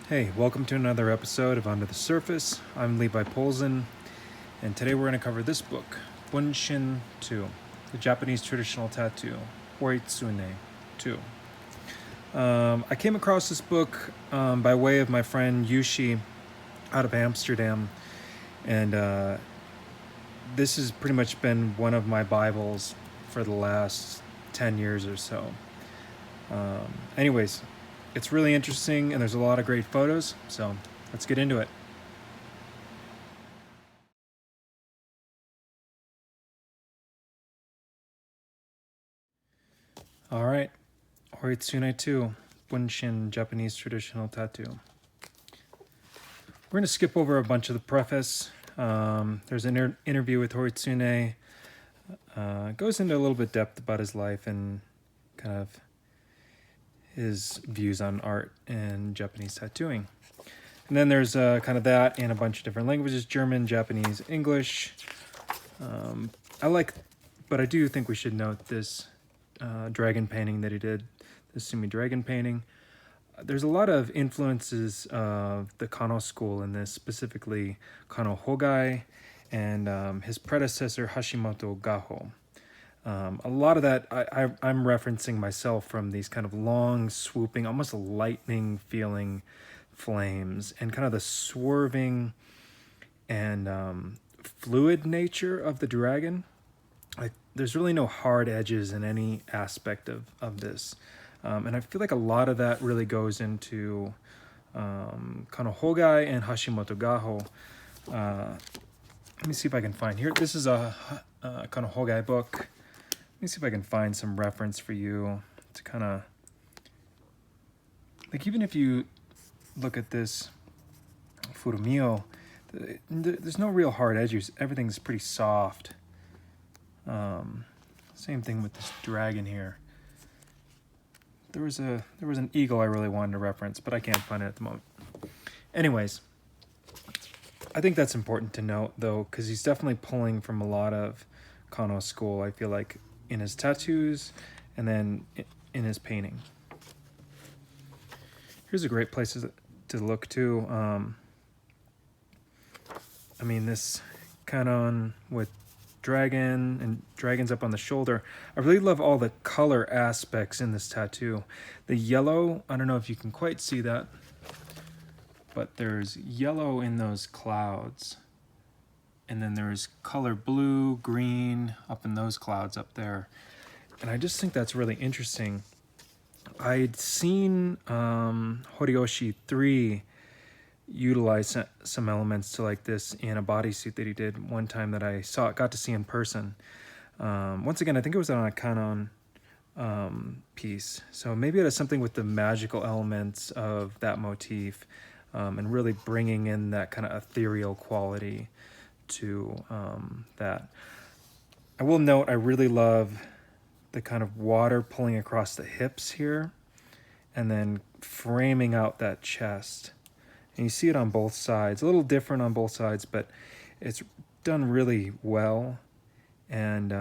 Hey, welcome to another episode of Under the Surface. I'm Levi Polzin, and today we're going to cover this book, Bunshin 2, the Japanese traditional tattoo, Horitsune 2. I came across this book by way of my friend Yushi out of Amsterdam, and this has pretty much been one of my Bibles for the last 10 years or so. Anyways, it's really interesting and there's a lot of great photos, so let's get into it. All right, Horitsune 2, Bunshin Japanese traditional tattoo. We're going to skip over a bunch of the preface. There's an interview with Horitsune. Goes into a little bit depth about his life and kind of his views on art and Japanese tattooing. And then there's kind of that in a bunch of different languages, German, Japanese, English. But I do think we should note this dragon painting that he did, the Sumi dragon painting. There's a lot of influences of the Kano school in this, specifically Kano Hogai and his predecessor Hashimoto Gaho. A lot of that I'm referencing myself from these kind of long, swooping, almost lightning feeling flames and kind of the swerving and fluid nature of the dragon. Like, there's really no hard edges in any aspect of this. And I feel like a lot of that really goes into Kano Hogai and Hashimoto Gaho. Let me see if I can find here. This is a Kano Hogai book. Let me see if I can find some reference for you to kind of, like, even if you look at this Furumio, there's no real hard edges. Everything's pretty soft. Same thing with this dragon here. There was an eagle I really wanted to reference, but I can't find it at the moment. Anyways, I think that's important to note, though, because he's definitely pulling from a lot of Kano school, I feel like, in his tattoos and then in his painting. Here's a great place to look too. I mean, this Kano with dragon and dragons up on the shoulder. I really love all the color aspects in this tattoo. The yellow, I don't know if you can quite see that, but there's yellow in those clouds. And then there's color blue, green up in those clouds up there. And I just think that's really interesting. I'd seen Horiyoshi 3 utilize some elements to like this in a bodysuit that he did one time that I got to see in person. Once again, I think it was on a Canon piece. So maybe it has something with the magical elements of that motif and really bringing in that kind of ethereal quality to that. I will note I really love the kind of water pulling across the hips here and then framing out that chest. And you see it on both sides, a little different on both sides, but it's done really well and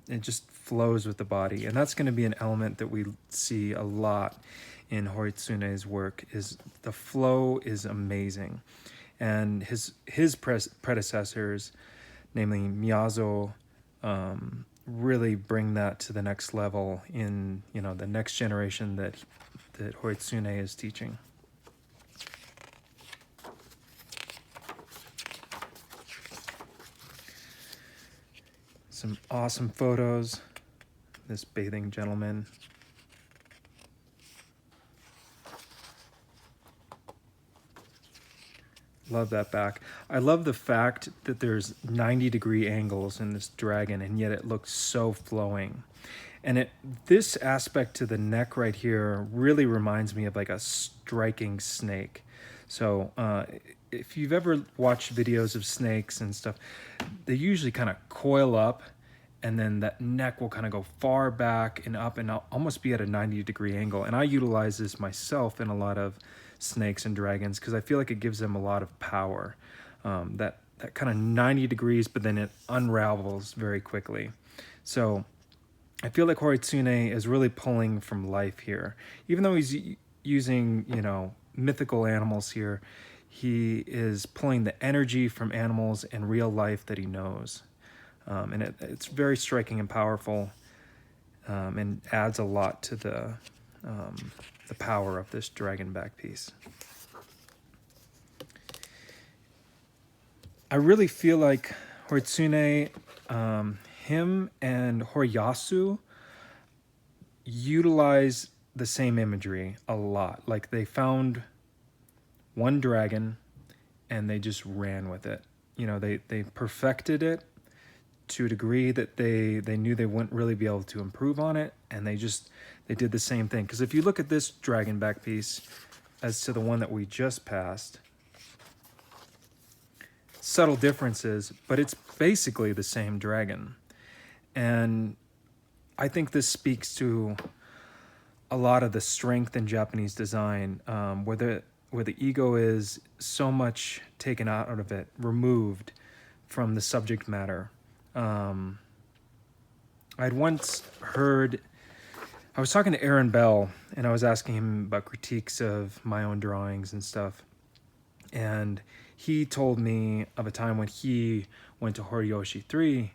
it just flows with the body. And that's going to be an element that we see a lot in Horitsune's work. Is the flow is amazing. And his predecessors, namely Miyazo, really bring that to the next level in the next generation that Horitsune is teaching. Some awesome photos. This bathing gentleman. Love that back. I love the fact that there's 90-degree angles in this dragon, and yet it looks so flowing. And this aspect to the neck right here really reminds me of like a striking snake. So if you've ever watched videos of snakes and stuff, they usually kind of coil up, and then that neck will kind of go far back and up and almost be at a 90-degree angle. And I utilize this myself in a lot of snakes and dragons because I feel like it gives them a lot of power. That kind of 90 degrees, but then it unravels very quickly. So I feel like Horitsune is really pulling from life here. Even though he's using, mythical animals here. He is pulling the energy from animals in real life that he knows. And it's very striking and powerful, and adds a lot to the power of this dragon back piece. I really feel like Horitsune, him and Horiyasu utilize the same imagery a lot. Like they found one dragon and they just ran with it. You know, they perfected it to a degree that they knew they wouldn't really be able to improve on it, and they did the same thing. Because if you look at this dragon back piece as to the one that we just passed, subtle differences, but it's basically the same dragon. And I think this speaks to a lot of the strength in Japanese design, where the ego is so much taken out of it, removed from the subject matter. I'd once heard, I was talking to Aaron Bell, and I was asking him about critiques of my own drawings and stuff. And he told me of a time when he went to Horiyoshi 3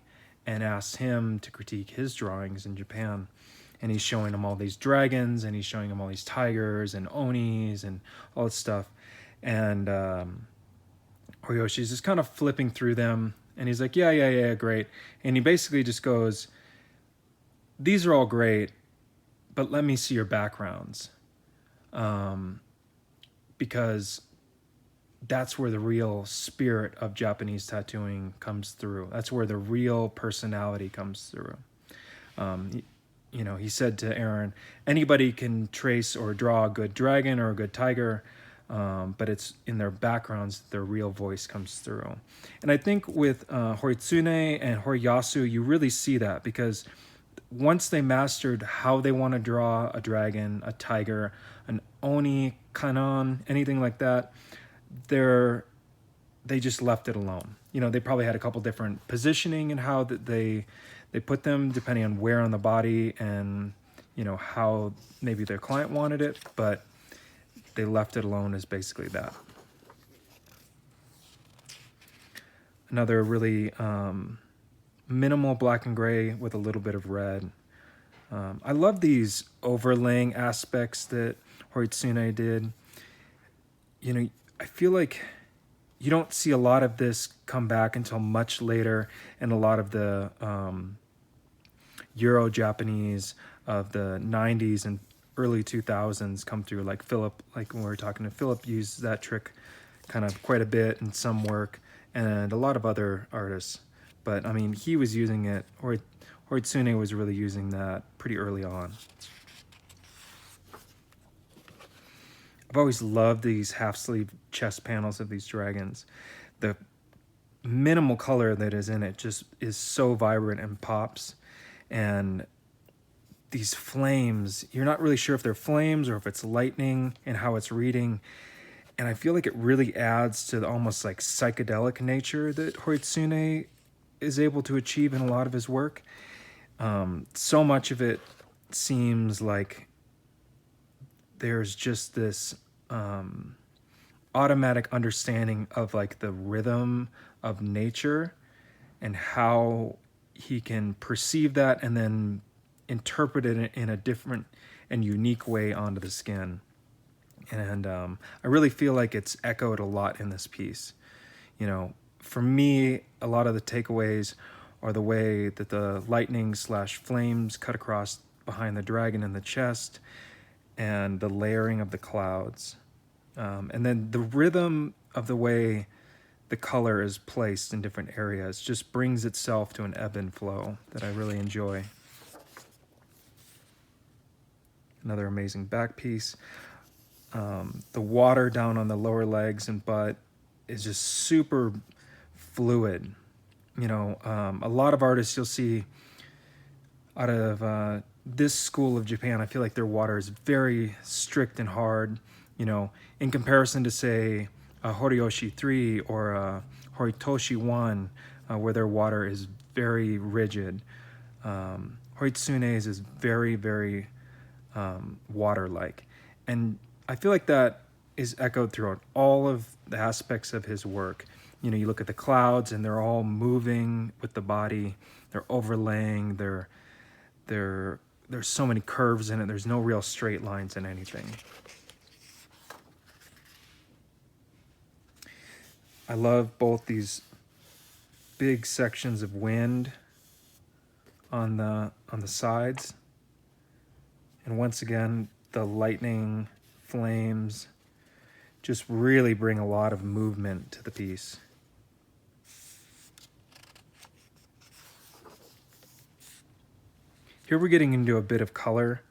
and asked him to critique his drawings in Japan. And he's showing him all these dragons, and he's showing him all these tigers and onis and all this stuff. And Horiyoshi's just kind of flipping through them. And he's like, yeah, great. And he basically just goes, these are all great, but let me see your backgrounds. Because that's where the real spirit of Japanese tattooing comes through. That's where the real personality comes through. You know, he said to Aaron, anybody can trace or draw a good dragon or a good tiger, but it's in their backgrounds their real voice comes through. And I think with Horitsune and Horiyasu, you really see that, because once they mastered how they want to draw a dragon, a tiger, an oni, kanon, anything like that, they just left it alone. You know, they probably had a couple different positioning and how that they put them depending on where on the body and, you know, how maybe their client wanted it, but they left it alone as basically that. Another really minimal black and gray with a little bit of red. I love these overlaying aspects that Horitsune did. You know, I feel like you don't see a lot of this come back until much later, and a lot of the Euro-Japanese of the 90s and early 2000s come through, like Philip, like when we were talking to Philip, used that trick kind of quite a bit in some work, and a lot of other artists. But I mean, he was using it, or Horitsune was really using that pretty early on. I've always loved these half-sleeve chest panels of these dragons. The minimal color that is in it just is so vibrant and pops. And these flames, you're not really sure if they're flames or if it's lightning and how it's reading. And I feel like it really adds to the almost like psychedelic nature that Horitsune is able to achieve in a lot of his work. So much of it seems like there's just this automatic understanding of like the rhythm of nature and how he can perceive that and then interpret it in a different and unique way onto the skin. And I really feel like it's echoed a lot in this piece. You know, for me, a lot of the takeaways are the way that the lightning / flames cut across behind the dragon in the chest, and the layering of the clouds. And then the rhythm of the way the color is placed in different areas just brings itself to an ebb and flow that I really enjoy. Another amazing back piece. The water down on the lower legs and butt is just super fluid. You know, a lot of artists you'll see out of this school of Japan, I feel like their water is very strict and hard, you know, in comparison to, say, Horiyoshi 3 or Horitoshi 1, where their water is very rigid. Horitsune's is very, very water-like. And I feel like that is echoed throughout all of the aspects of his work. You know, you look at the clouds and they're all moving with the body. They're overlaying. There's so many curves in it. There's no real straight lines in anything. I love both these big sections of wind on the sides, and once again the lightning flames just really bring a lot of movement to the piece. Here we're getting into a bit of color,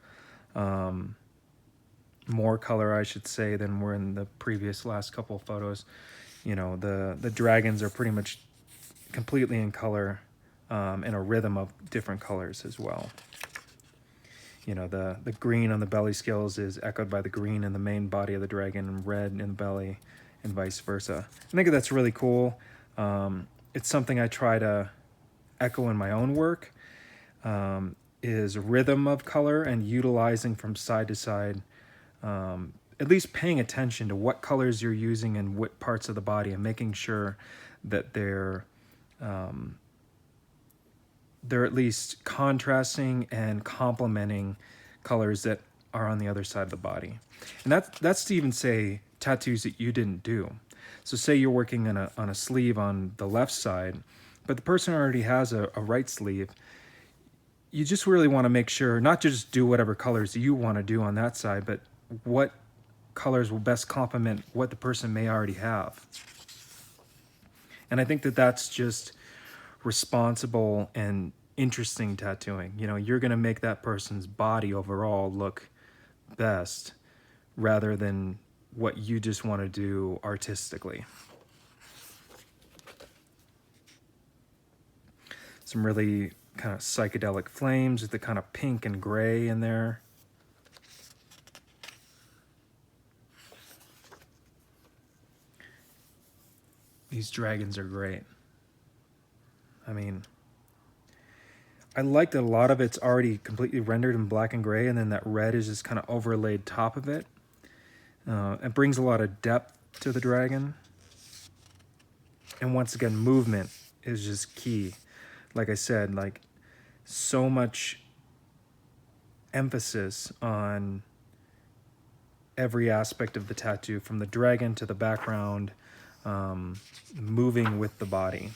more color I should say than were in the previous last couple of photos. You know, the dragons are pretty much completely in color, and a rhythm of different colors as well. You know, the green on the belly scales is echoed by the green in the main body of the dragon and red in the belly, and vice versa. I think that's really cool. It's something I try to echo in my own work, is rhythm of color and utilizing from side to side, at least paying attention to what colors you're using in what parts of the body, and making sure that they're at least contrasting and complementing colors that are on the other side of the body. And that's to even say tattoos that you didn't do. So say you're working on a sleeve on the left side, but the person already has a right sleeve. You just really want to make sure not to just do whatever colors you want to do on that side, but what colors will best complement what the person may already have. And I think that that's just responsible and interesting tattooing. You know, you're going to make that person's body overall look best rather than what you just want to do artistically. Some really kind of psychedelic flames with the kind of pink and gray in there. These dragons are great. I mean, I like that a lot of it's already completely rendered in black and gray, and then that red is just kind of overlaid top of it. It brings a lot of depth to the dragon. And once again, movement is just key. Like I said, like so much emphasis on every aspect of the tattoo, from the dragon to the background, moving with the body.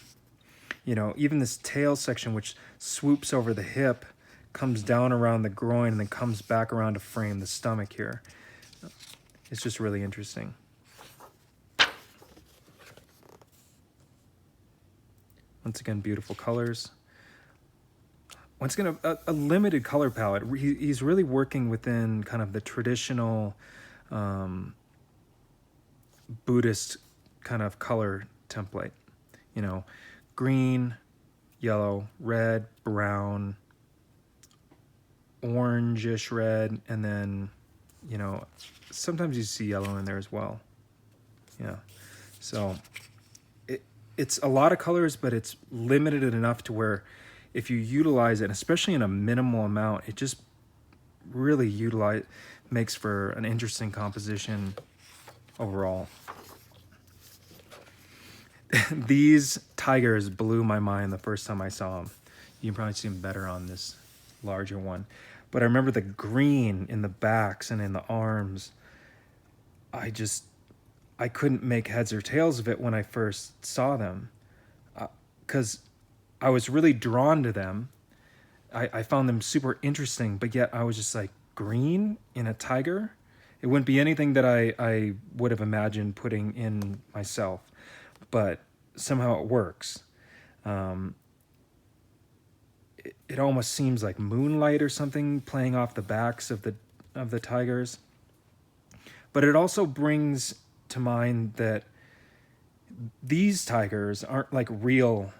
You know, even this tail section, which swoops over the hip, comes down around the groin, and then comes back around to frame the stomach here. It's just really interesting. Once again, beautiful colors. Once again, a limited color palette. He's really working within kind of the traditional Buddhist kind of color template. You know, green, yellow, red, brown, orangish red, and then, you know, sometimes you see yellow in there as well. Yeah. So it's a lot of colors, but it's limited enough to where if you utilize it, especially in a minimal amount, it just really makes for an interesting composition overall. These tigers blew my mind the first time I saw them. You can probably see them better on this larger one. But I remember the green in the backs and in the arms. I couldn't make heads or tails of it when I first saw them, because I was really drawn to them. I found them super interesting, but yet I was just like, green in a tiger? It wouldn't be anything that I would have imagined putting in myself, but somehow it works. It almost seems like moonlight or something playing off the backs of the tigers. But it also brings to mind that these tigers aren't like real.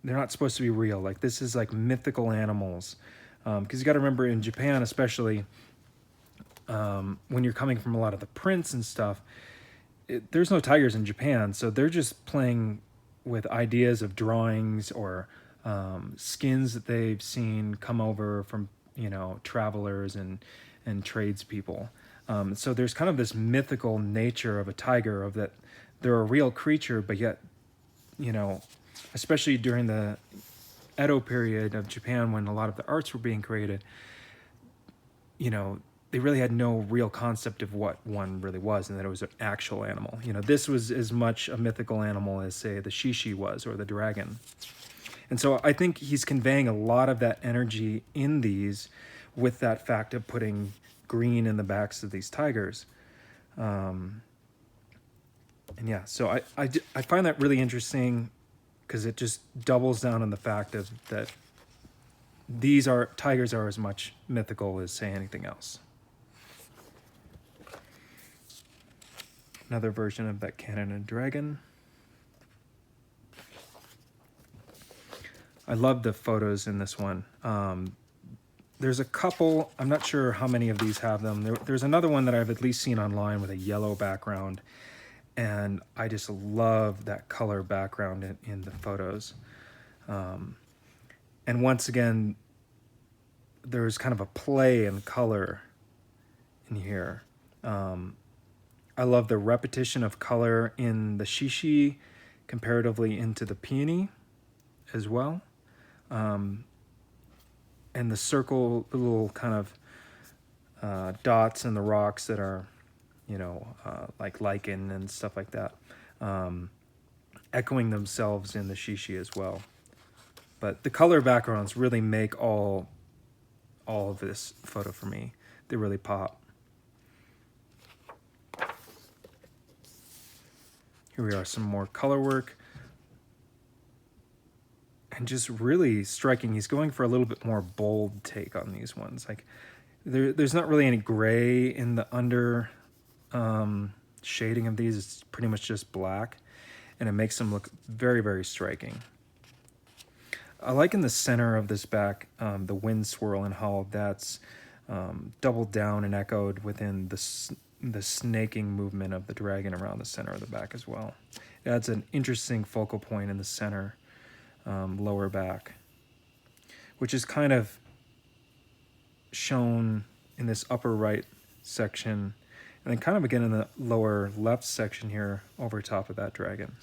They're not supposed to be real. Like, this is like mythical animals. Because you got to remember, in Japan especially, when you're coming from a lot of the prints and stuff, there's no tigers in Japan. So they're just playing with ideas of drawings or skins that they've seen come over from, you know, travelers and tradespeople. So there's kind of this mythical nature of a tiger, of that they're a real creature, but yet, you know, especially during the Edo period of Japan when a lot of the arts were being created, you know, they really had no real concept of what one really was and that it was an actual animal. You know, this was as much a mythical animal as, say, the shishi was, or the dragon. And so I think he's conveying a lot of that energy in these, with that fact of putting green in the backs of these tigers. And yeah, so I find that really interesting, because it just doubles down on the fact of that tigers are as much mythical as, say, anything else. Another version of that cannon and dragon. I love the photos in this one. There's a couple, I'm not sure how many of these have them. There's another one that I've at least seen online with a yellow background, and I just love that color background in the photos. And once again, there's kind of a play in color in here. I love the repetition of color in the shishi comparatively into the peony as well. And the circle, the little kind of dots in the rocks that are, you know, like lichen and stuff like that, echoing themselves in the shishi as well. But the color backgrounds really make all of this photo for me. They really pop. Here we are, some more color work. And just really striking. He's going for a little bit more bold take on these ones. Like there's not really any gray in the under shading of these. It's pretty much just black, and it makes them look very, very striking. I like in the center of this back, the wind swirl and how that's doubled down and echoed within the snaking movement of the dragon around the center of the back as well. It adds an interesting focal point in the center, lower back, which is kind of shown in this upper right section, and then kind of again in the lower left section here over top of that dragon.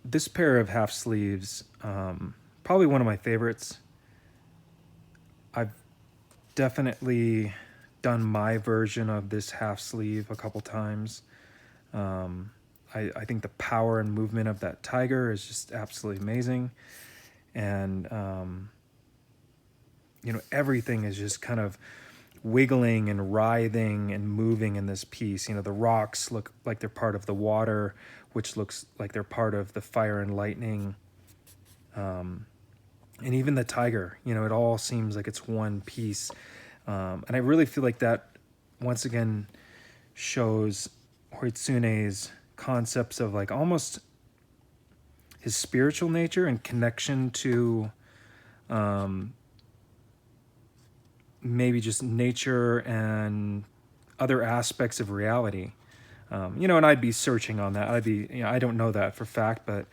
This pair of half sleeves, probably one of my favorites. I've definitely done my version of this half sleeve a couple times. I think the power and movement of that tiger is just absolutely amazing. And, you know, everything is just kind of wiggling and writhing and moving in this piece. You know, the rocks look like they're part of the water, which looks like they're part of the fire and lightning. And even the tiger, you know, it all seems like it's one piece. And I really feel like that, once again, shows Horitsune's concepts of like almost his spiritual nature and connection to maybe just nature and other aspects of reality. You know, and I'd be searching on that. You know, I don't know that for fact, but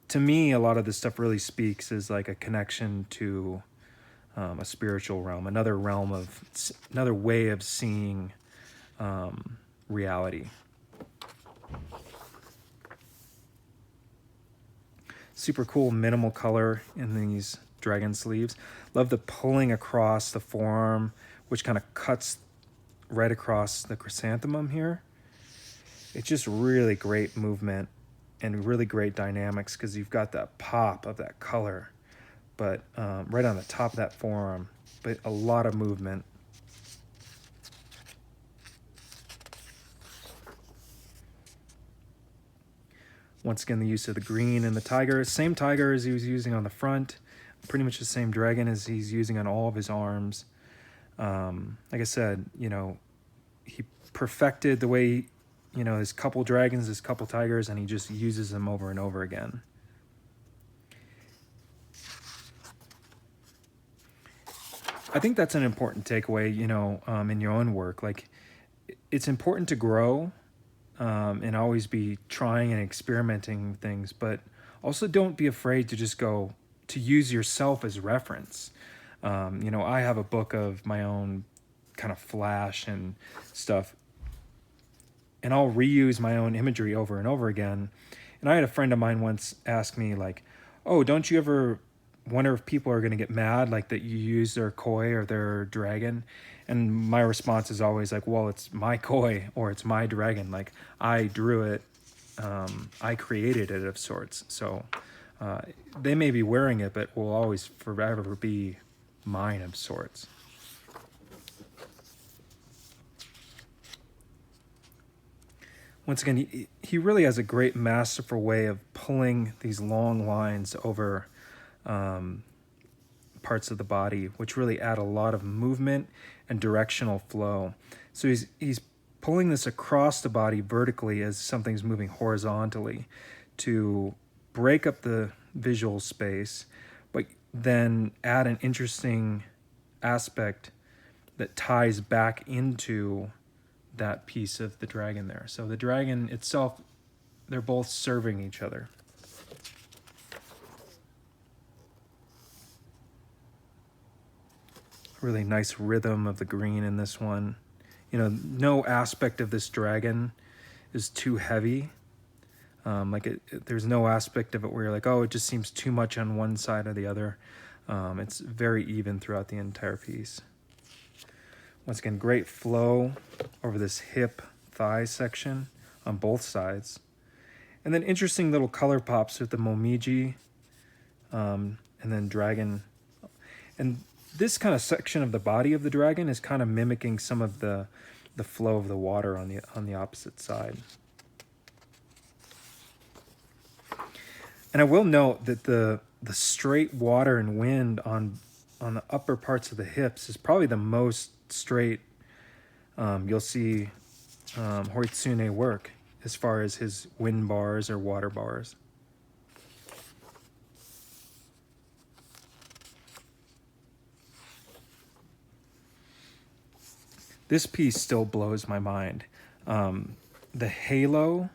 to me, a lot of this stuff really speaks as like a connection to a spiritual realm, another way of seeing reality. Super cool minimal color in these dragon sleeves. Love the pulling across the forearm, which kind of cuts right across the chrysanthemum here. It's just really great movement and really great dynamics, because you've got that pop of that color, but right on the top of that forearm, but a lot of movement. Once again, the use of the green and the tiger. Same tiger as he was using on the front. Pretty much the same dragon as he's using on all of his arms. Like I said, you know, he perfected the way, you know, his couple dragons, his couple tigers, and he just uses them over and over again. I think that's an important takeaway, you know, in your own work. Like, it's important to grow and always be trying and experimenting with things, but also don't be afraid to just go, to use yourself as reference. You know, I have a book of my own kind of flash and stuff, and I'll reuse my own imagery over and over again. And I had a friend of mine once ask me, like, oh, don't you ever wonder if people are going to get mad, like that you use their koi or their dragon? And my response is always like, well, it's my koi or it's my dragon. Like, I drew it, I created it of sorts. So they may be wearing it, but will always forever be mine of sorts. Once again, he really has a great masterful way of pulling these long lines over parts of the body, which really add a lot of movement and directional flow. So he's pulling this across the body vertically as something's moving horizontally to break up the visual space, but then add an interesting aspect that ties back into that piece of the dragon there. So the dragon itself, they're both serving each other. Really nice rhythm of the green in this one. You know, no aspect of this dragon is too heavy. There's no aspect of it where you're like, oh, it just seems too much on one side or the other. It's very even throughout the entire piece. Once again, great flow over this hip thigh section on both sides. And then interesting little color pops with the momiji and then dragon. And this kind of section of the body of the dragon is kind of mimicking some of the flow of the water on the opposite side. And I will note that the straight water and wind on the upper parts of the hips is probably the most straight you'll see Horitsune work as far as his wind bars or water bars. This piece still blows my mind. The halo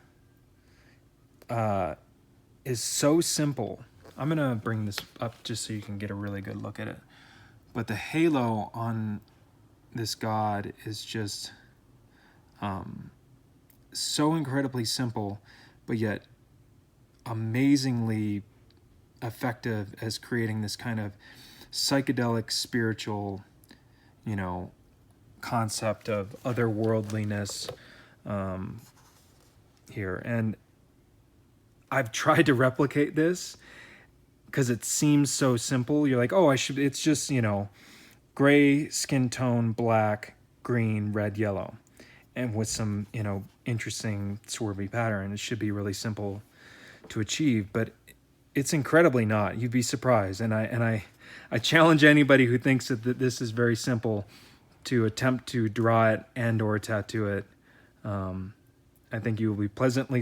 is so simple. I'm gonna bring this up just so you can get a really good look at it. But the halo on this god is just so incredibly simple, but yet amazingly effective as creating this kind of psychedelic spiritual, you know, concept of otherworldliness here. And I've tried to replicate this because it seems so simple. You're like, oh, it's just, you know, gray skin tone, black, green, red, yellow, and with some, you know, interesting swervy pattern. It should be really simple to achieve, but it's incredibly not. You'd be surprised. And I challenge anybody who thinks that this is very simple to attempt to draw it and or tattoo it. I think you will be pleasantly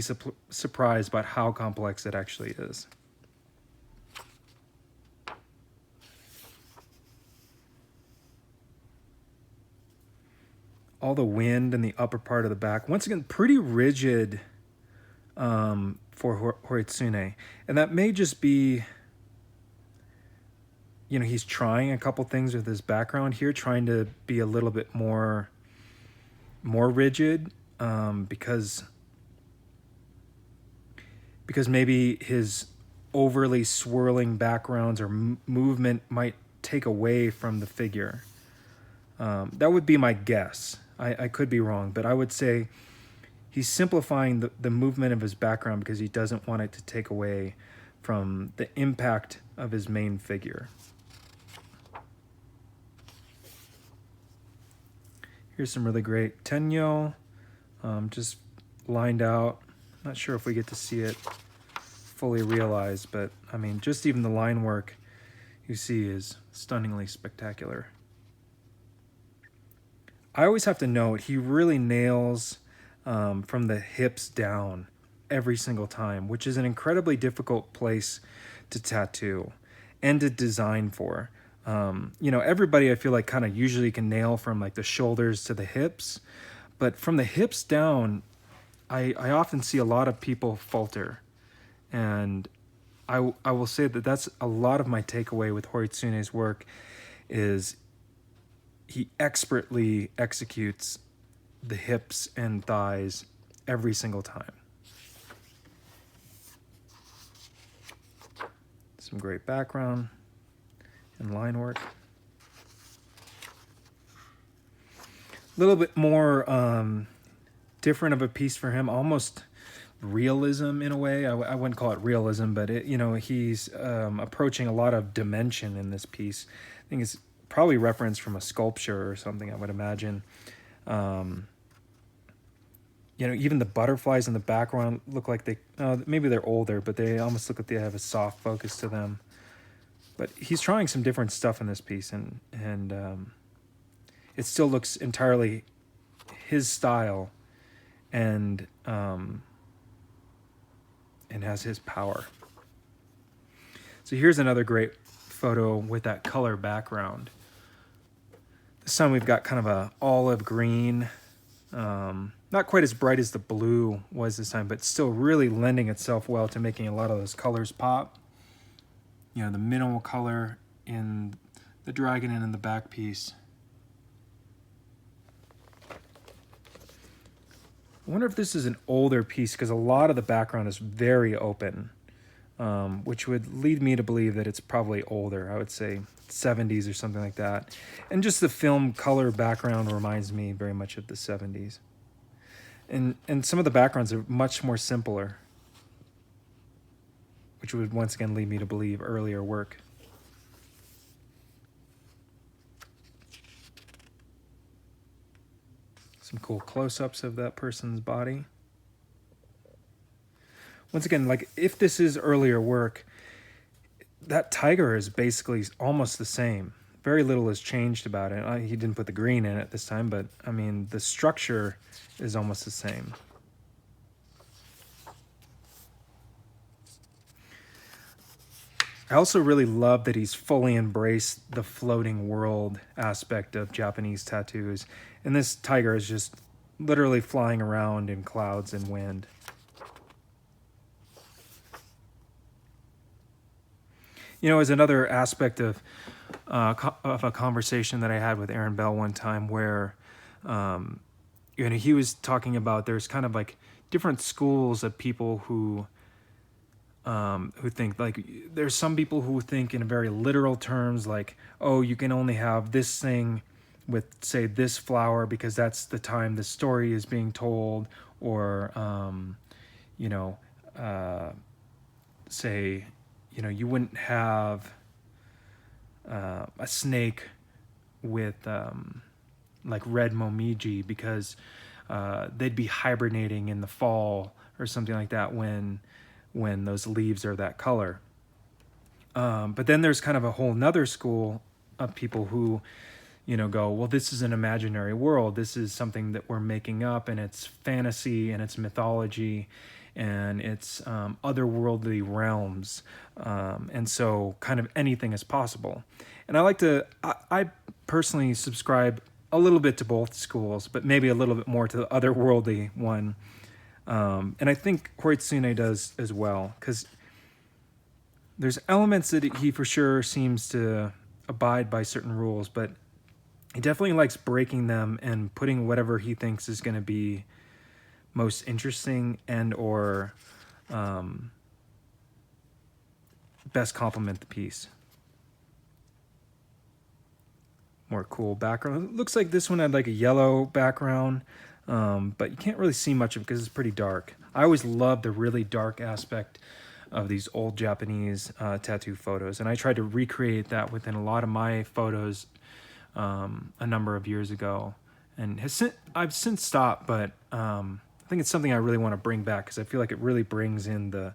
surprised about how complex it actually is. All the wind in the upper part of the back. Once again, pretty rigid for Horitsune. And that may just be, you know, he's trying a couple things with his background here, trying to be a little bit more rigid because maybe his overly swirling backgrounds or movement might take away from the figure. That would be my guess. I could be wrong, but I would say he's simplifying the movement of his background because he doesn't want it to take away from the impact of his main figure. Here's some really great tenyo, just lined out. Not sure if we get to see it fully realized, but I mean, just even the line work you see is stunningly spectacular. I always have to note, he really nails from the hips down every single time, which is an incredibly difficult place to tattoo and to design for. You know, everybody I feel like kind of usually can nail from like the shoulders to the hips, but from the hips down, I often see a lot of people falter. And I will say that that's a lot of my takeaway with Horitsune's work is he expertly executes the hips and thighs every single time. Some great background and line work. A little bit more different of a piece for him, almost realism in a way. I wouldn't call it realism, but he's approaching a lot of dimension in this piece. I think it's probably referenced from a sculpture or something, I would imagine. Even the butterflies in the background look like they, maybe they're older, but they almost look like they have a soft focus to them. But he's trying some different stuff in this piece, and it still looks entirely his style, and has his power. So here's another great photo with that color background. This time we've got kind of a olive green, not quite as bright as the blue was this time, but still really lending itself well to making a lot of those colors pop. The minimal color in the dragon and in the back piece. I wonder if this is an older piece, because a lot of the background is very open, which would lead me to believe that it's probably older. I would say 70s or something like that. And just the film color background reminds me very much of the 70s. And some of the backgrounds are much more simpler, which would once again lead me to believe earlier work. Some cool close-ups of that person's body. Once again, like if this is earlier work, that tiger is basically almost the same. Very little has changed about it. He didn't put the green in it this time, but I mean, the structure is almost the same. I also really love that he's fully embraced the floating world aspect of Japanese tattoos. And this tiger is just literally flying around in clouds and wind. As another aspect of a conversation that I had with Aaron Bell one time where, he was talking about there's kind of like different schools of people who think, like, there's some people who think in very literal terms, like, oh, you can only have this thing with, say, this flower because that's the time the story is being told, or, say, you wouldn't have a snake with, like, red momiji because they'd be hibernating in the fall or something like that when those leaves are that color. But then there's kind of a whole nother school of people who, go, well, this is an imaginary world. This is something that we're making up, and it's fantasy, and it's mythology, and it's otherworldly realms. And so kind of anything is possible. And I personally subscribe a little bit to both schools, but maybe a little bit more to the otherworldly one. And I think Horitsune does as well, because there's elements that he for sure seems to abide by certain rules, but he definitely likes breaking them and putting whatever he thinks is going to be most interesting and or best complement the piece. More cool background. It looks like this one had like a yellow background, but you can't really see much of it because it's pretty dark. I always love the really dark aspect of these old Japanese tattoo photos, and I tried to recreate that within a lot of my photos a number of years ago, and I've since stopped, but I think it's something I really want to bring back because I feel like it really brings in the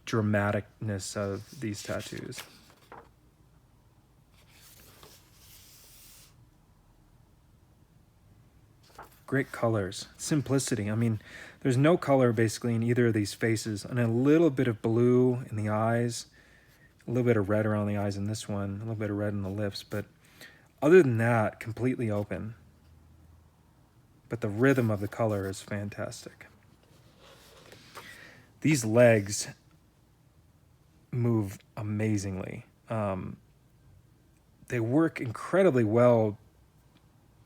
dramaticness of these tattoos. Great colors, simplicity. I mean, there's no color basically in either of these faces, and a little bit of blue in the eyes, a little bit of red around the eyes in this one, a little bit of red in the lips, but other than that, completely open. But the rhythm of the color is fantastic. These legs move amazingly. They work incredibly well,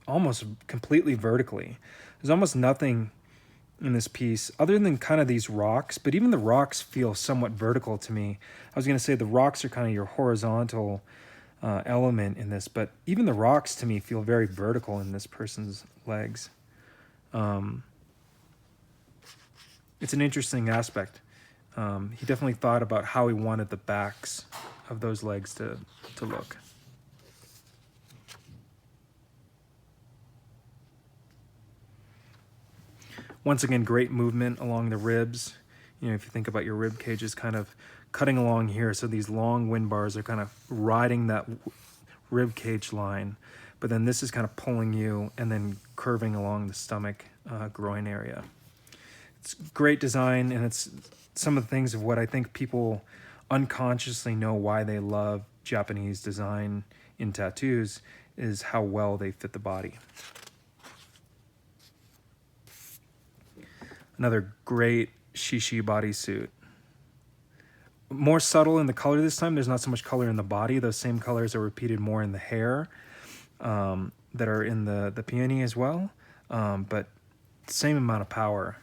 almost completely vertically. There's almost nothing in this piece other than kind of these rocks, but even the rocks feel somewhat vertical to me. I was going to say the rocks are kind of your horizontal element in this, but even the rocks to me feel very vertical in this person's legs. It's an interesting aspect. He definitely thought about how he wanted the backs of those legs to look. Once again, great movement along the ribs. You know, if you think about your rib cages kind of cutting along here, so these long wind bars are kind of riding that rib cage line, but then this is kind of pulling you and then curving along the stomach, groin area. It's great design, and it's some of the things of what I think people unconsciously know why they love Japanese design in tattoos is how well they fit the body. Another great shishi bodysuit. More subtle in the color this time. There's not so much color in the body. Those same colors are repeated more in the hair that are in the peony as well, but same amount of power.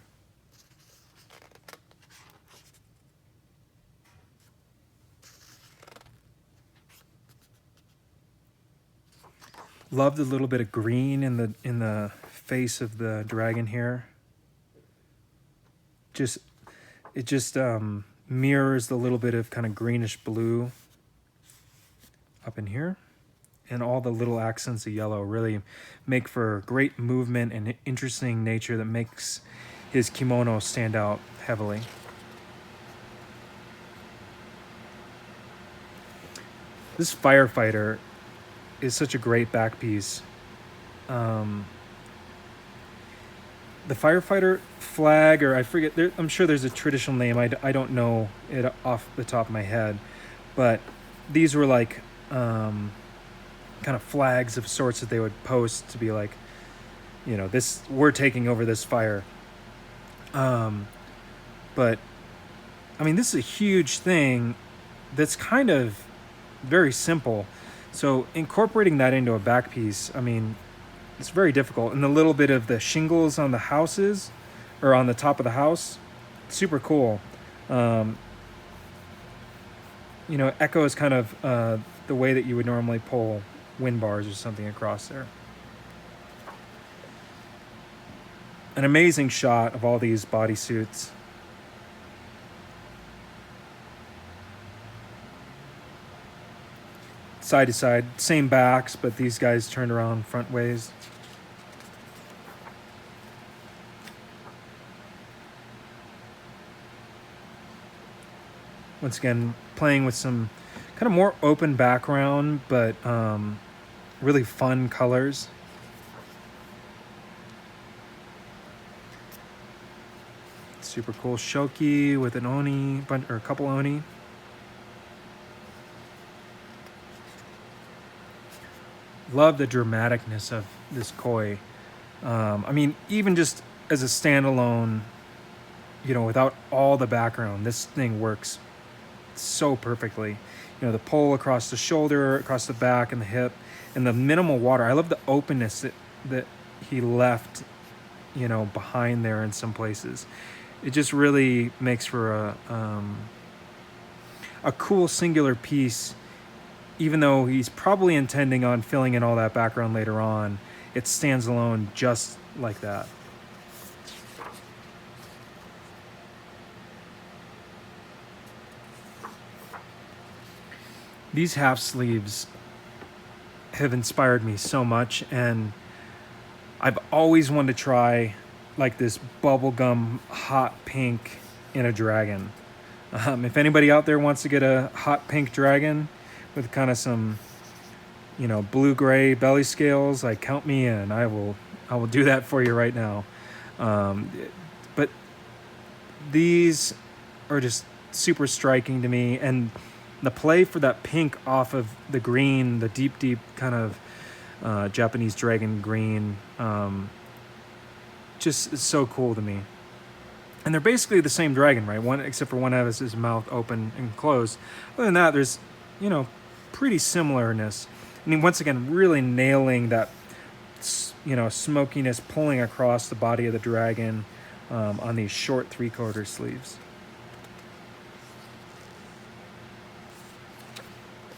Love the little bit of green in the face of the dragon here. It just mirrors the little bit of kind of greenish blue up in here, and all the little accents of yellow really make for great movement and interesting nature that makes his kimono stand out heavily. This firefighter is such a great back piece. The firefighter flag, or I forget, I'm sure there's a traditional name. I don't know it off the top of my head, but these were like kind of flags of sorts that they would post to be like, you know, this, we're taking over this fire. But I mean, this is a huge thing that's kind of very simple. So incorporating that into a back piece, I mean, it's very difficult. And the little bit of the shingles on the houses, or on the top of the house, super cool. You know, echoes kind of the way that you would normally pull wind bars or something across there. An amazing shot of all these bodysuits. Side to side, same backs, but these guys turned around front ways. Once again, playing with some kind of more open background, but really fun colors. Super cool shoki with an oni, or a couple oni. Love the dramaticness of this koi. I mean, even just as a standalone, you know, without all the background, this thing works so perfectly. You know, the pull across the shoulder, across the back and the hip, and the minimal water. I love the openness that he left, you know, behind there in some places. It just really makes for a cool singular piece. Even though he's probably intending on filling in all that background later on, it stands alone just like that. These half sleeves have inspired me so much, and I've always wanted to try like this bubblegum hot pink in a dragon. If anybody out there wants to get a hot pink dragon with kind of some, you know, blue-gray belly scales, like, count me in. I will do that for you right now. But these are just super striking to me, and the play for that pink off of the green, the deep kind of Japanese dragon green, just is so cool to me. And they're basically the same dragon, right? One, except for one has his mouth open and closed. Other than that, there's, you know, pretty similarness. I mean, once again, really nailing that, you know, smokiness pulling across the body of the dragon on these short 3/4 sleeves.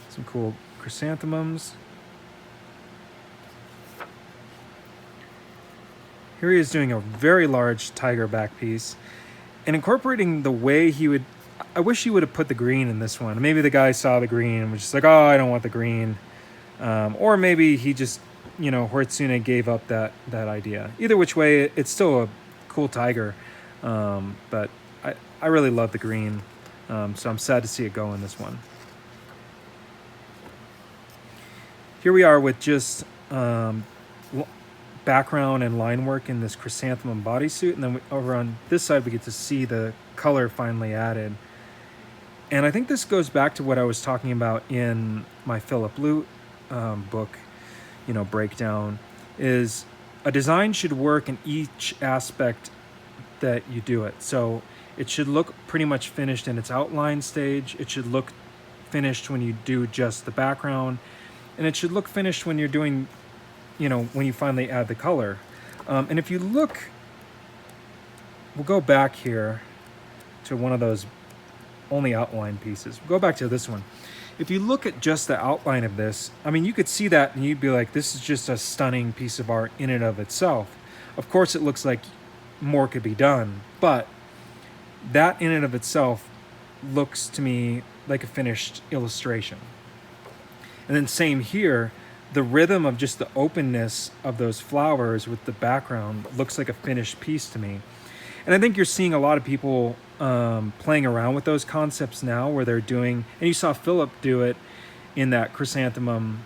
Some cool chrysanthemums. Here he is doing a very large tiger back piece and incorporating the way he would. I wish he would have put the green in this one. Maybe the guy saw the green and was just like, oh, I don't want the green. Or maybe he just, you know, Horitsune gave up that idea. Either which way, it's still a cool tiger. But I really love the green. So I'm sad to see it go in this one. Here we are with just background and line work in this chrysanthemum bodysuit, and then over on this side we get to see the color finally added. And I think this goes back to what I was talking about in my Philip Lute book, you know, breakdown, is a design should work in each aspect that you do it. So it should look pretty much finished in its outline stage. It should look finished when you do just the background, and it should look finished when you're doing, you know, when you finally add the color. And if you look, we'll go back here to one of those only outline pieces. We'll go back to this one. If you look at just the outline of this, I mean, you could see that and you'd be like, this is just a stunning piece of art in and of itself. Of course, it looks like more could be done, but that in and of itself looks to me like a finished illustration. And then same here, the rhythm of just the openness of those flowers with the background looks like a finished piece to me. And I think you're seeing a lot of people playing around with those concepts now, where they're doing, and you saw Philip do it in that chrysanthemum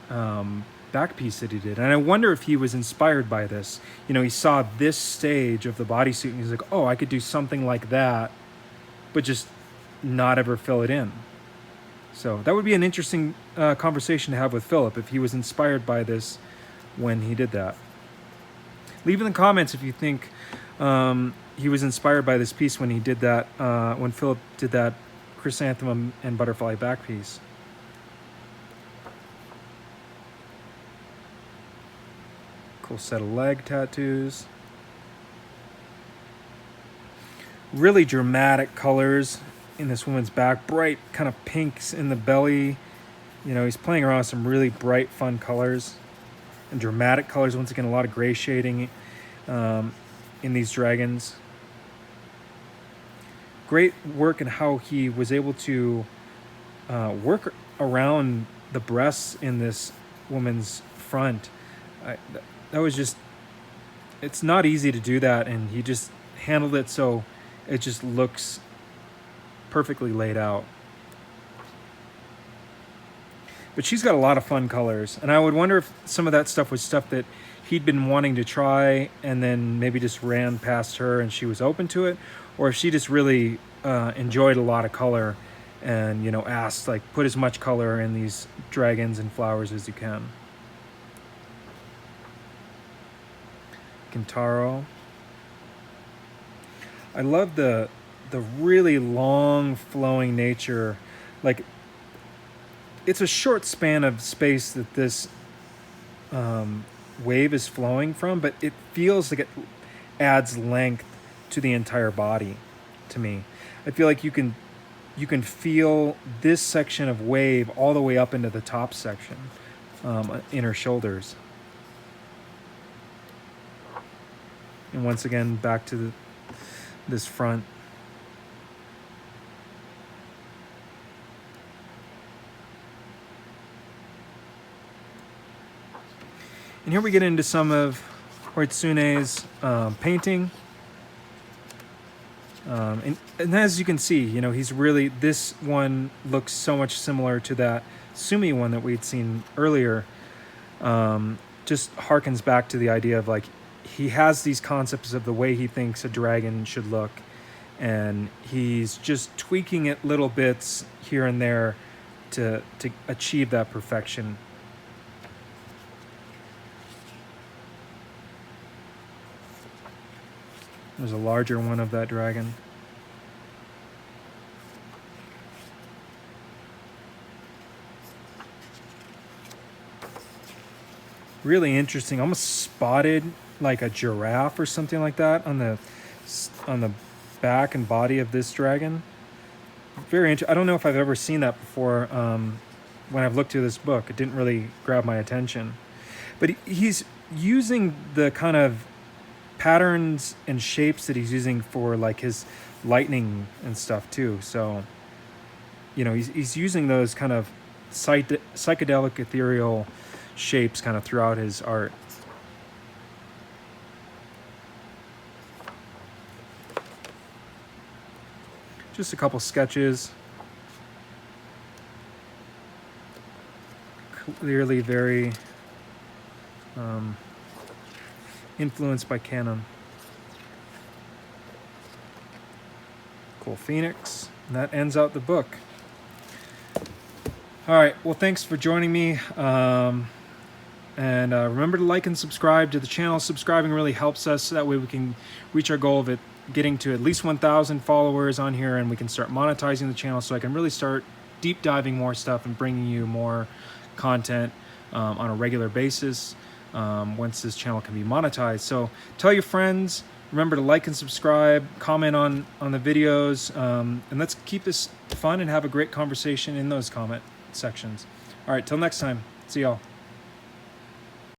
back piece that he did. And I wonder if he was inspired by this. You know, he saw this stage of the bodysuit and he's like, oh, I could do something like that, but just not ever fill it in. So that would be an interesting conversation to have with Philip, if he was inspired by this when he did that. Leave in the comments if you think he was inspired by this piece when he did that, when Philip did that chrysanthemum and butterfly back piece. Cool set of leg tattoos. Really dramatic colors in this woman's back. Bright kind of pinks in the belly. You know, he's playing around with some really bright, fun colors and dramatic colors. Once again, a lot of gray shading in these dragons. Great work in how he was able to work around the breasts in this woman's front. That was just, it's not easy to do that, and he just handled it so it just looks perfectly laid out. But she's got a lot of fun colors, and I would wonder if some of that stuff was stuff that he'd been wanting to try and then maybe just ran past her and she was open to it, or if she just really enjoyed a lot of color and, you know, asked, like, put as much color in these dragons and flowers as you can. Kintaro. I love the really long flowing nature. Like, it's a short span of space that this wave is flowing from, but it feels like it adds length to the entire body to me. I feel like you can feel this section of wave all the way up into the top section in her shoulders. And once again, back to this front. And here we get into some of Horitsune's painting. And as you can see, you know, he's really, this one looks so much similar to that Sumi one that we'd seen earlier. Just harkens back to the idea of, like, he has these concepts of the way he thinks a dragon should look, and he's just tweaking it little bits here and there to achieve that perfection. There's a larger one of that dragon. Really interesting, almost spotted like a giraffe or something like that on the back and body of this dragon. Very interesting. I don't know if I've ever seen that before. When I've looked through this book, it didn't really grab my attention. But he's using the kind of patterns and shapes that he's using for like his lightning and stuff too. So, you know, he's using those kind of psychedelic ethereal shapes kind of throughout his art. Just a couple sketches. Clearly very influenced by Kano. Cool phoenix. And that ends out the book. All right, well, thanks for joining me. And remember to like and subscribe to the channel. Subscribing really helps us, so that way we can reach our goal of it getting to at least 1,000 followers on here, and we can start monetizing the channel, so I can really start deep diving more stuff and bringing you more content on a regular basis once this channel can be monetized. So tell your friends, remember to like and subscribe, comment on the videos, and let's keep this fun and have a great conversation in those comment sections. All right, till next time, see y'all.